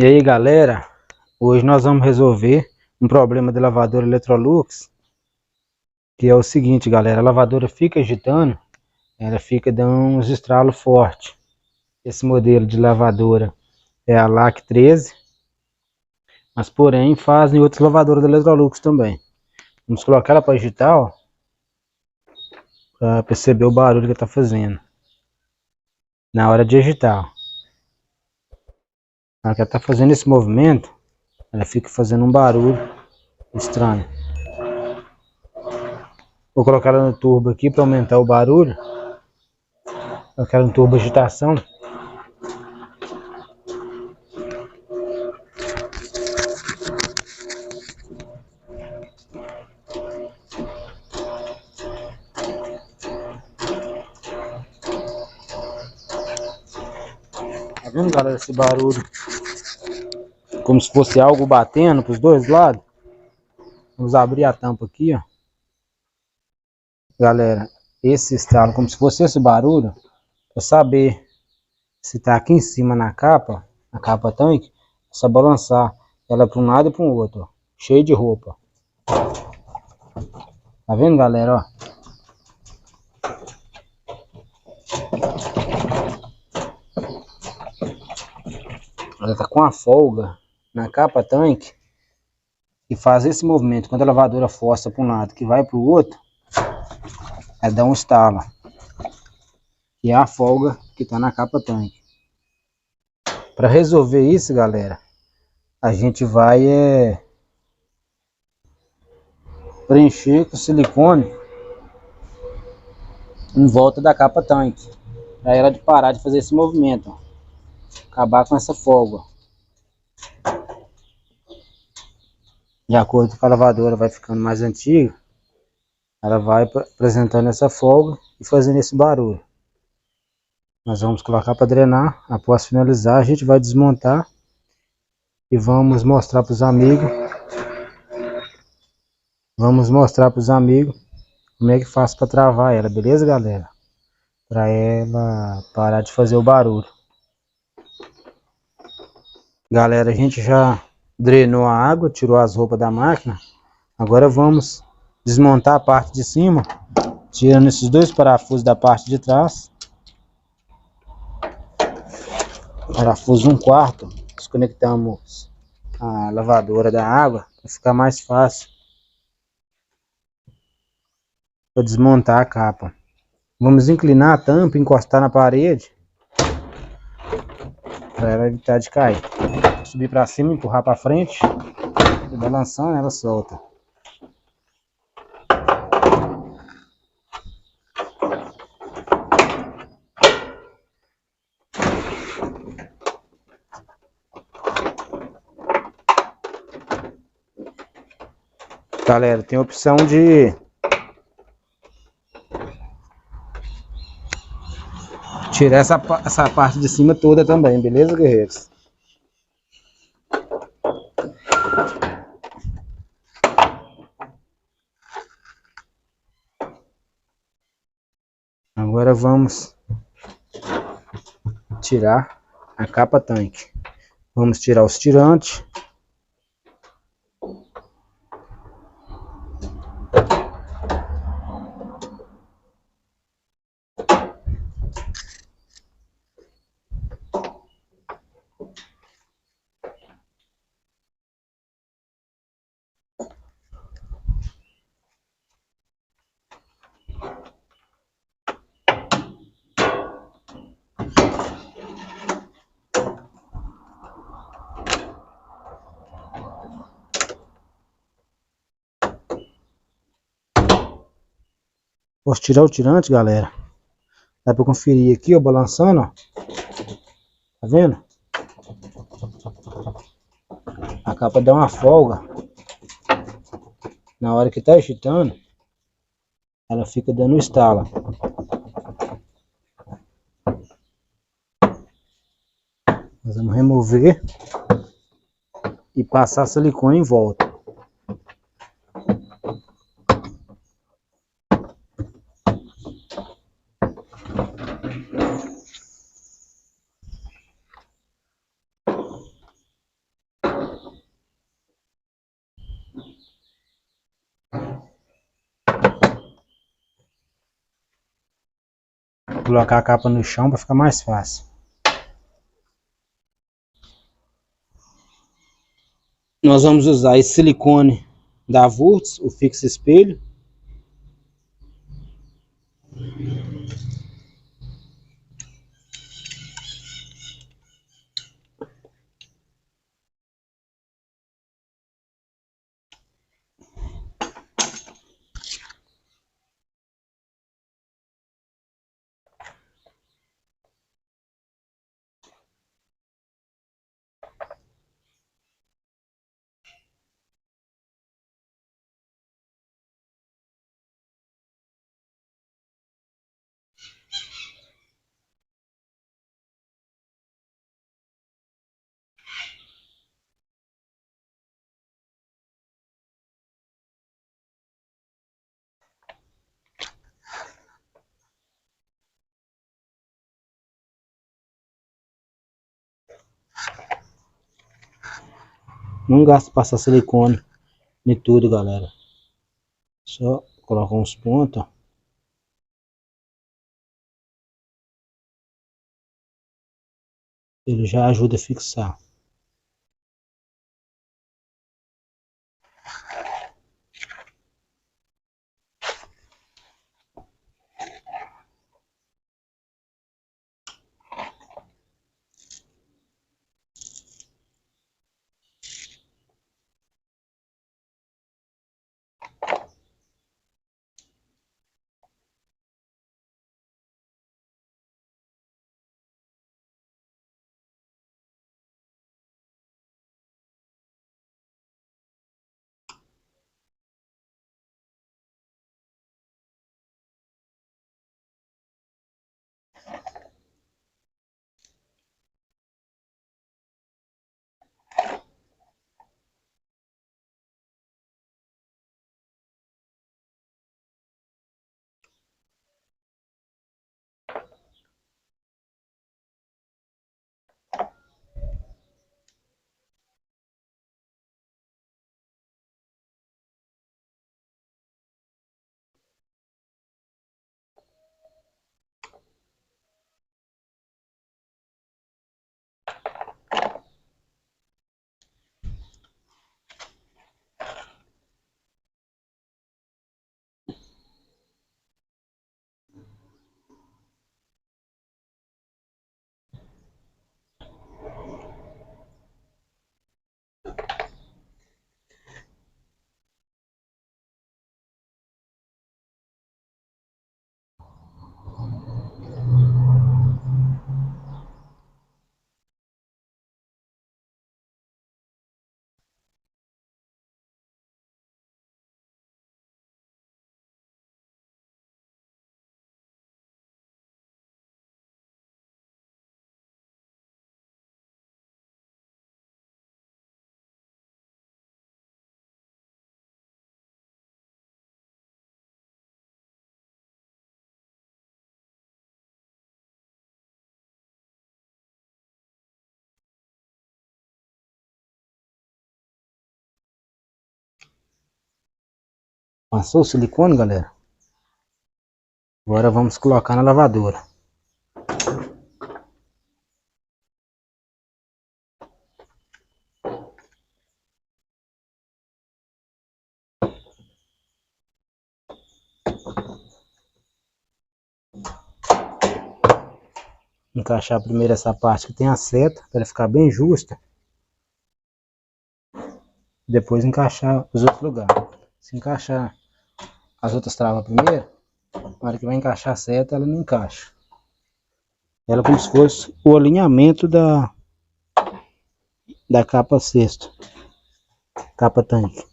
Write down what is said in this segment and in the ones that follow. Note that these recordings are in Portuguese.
E aí galera, hoje nós vamos resolver um problema da lavadora Electrolux, que é o seguinte galera, a lavadora fica agitando, ela fica dando uns estralos fortes. Esse modelo de lavadora é a LAC 13, mas porém fazem outras lavadoras da Electrolux também. Vamos colocar ela para agitar, ó, para perceber o barulho que está fazendo na hora de agitar. Ó. Na hora que ela está fazendo esse movimento, ela fica fazendo um barulho estranho. Vou colocar ela no turbo aqui para aumentar o barulho. Eu quero um turbo agitação. Tá vendo galera esse barulho? Como se fosse algo batendo para os dois lados. Vamos abrir a tampa aqui, ó. Galera, esse estalo, como se fosse esse barulho, para saber se tá aqui em cima na capa tanque, é só balançar ela para um lado e para o outro, ó, cheio de roupa. Tá vendo galera, ó? Ela tá com a folga na capa tanque e faz esse movimento. Quando a lavadora força para um lado que vai para o outro, ela dá um estalo. E é a folga que está na capa tanque. Para resolver isso, galera, a gente vai preencher com silicone em volta da capa tanque, para ela parar de fazer esse movimento, ó. Acabar com essa folga. De acordo com a lavadora vai ficando mais antiga, ela vai apresentando essa folga e fazendo esse barulho. Nós vamos colocar para drenar. Após finalizar, a gente vai desmontar e vamos mostrar para os amigos. Como é que faz para travar ela, beleza galera? Para ela parar de fazer o barulho. Galera, a gente já drenou a água, tirou as roupas da máquina. Agora vamos desmontar a parte de cima, tirando esses dois parafusos da parte de trás. Parafuso 1/4, desconectamos a lavadora da água para ficar mais fácil para desmontar a capa. Vamos inclinar a tampa, encostar na parede para ela evitar de cair. Subir para cima, empurrar para frente e balançando ela solta. Galera, tem a opção de tirar essa parte de cima toda também, beleza, guerreiros? Agora vamos tirar a capa tanque. Vamos tirar os tirantes. Posso tirar o tirante, galera? Dá para conferir aqui, ó, balançando, ó. Tá vendo? A capa dá uma folga. Na hora que tá agitando, ela fica dando estalo. Nós vamos remover e passar silicone em volta. colocar a capa no chão para ficar mais fácil. Nós vamos usar esse silicone da Wurtz, o fixa espelho. Não gasta passar silicone em tudo, galera. Só colocar uns pontos. Ele já ajuda a fixar. Passou o silicone, galera? Agora vamos colocar na lavadora. Encaixar primeiro essa parte que tem a seta, para ela ficar bem justa. Depois encaixar os outros lugares. Se encaixar as outras travas primeiro, na hora que vai encaixar a seta, ela não encaixa. Ela é como se fosse o alinhamento da capa cesto, capa tanque.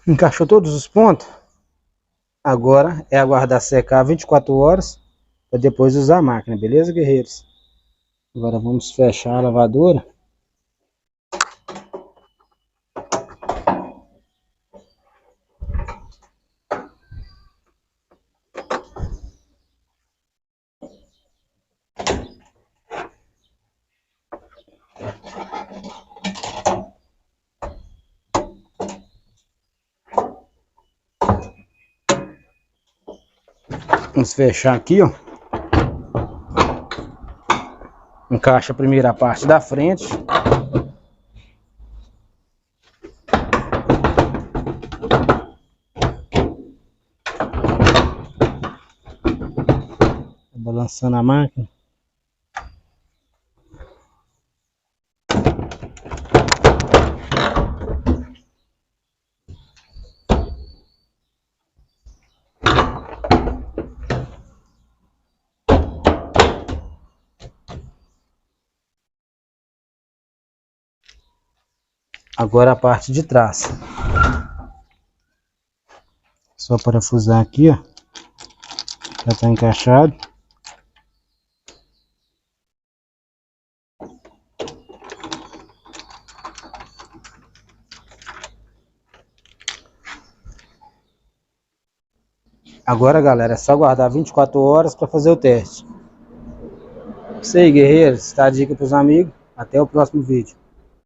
Encaixou todos os pontos. Agora é aguardar secar 24 horas para depois usar a máquina, beleza, guerreiros? Agora vamos fechar a lavadora. Vamos fechar aqui, ó. Encaixa primeiro a parte da frente. Balançando a máquina. Agora a parte de trás. Só parafusar aqui, ó. Já está encaixado. Agora, galera, é só aguardar 24 horas para fazer o teste. Isso aí, guerreiros. Tá a dica para os amigos. Até o próximo vídeo.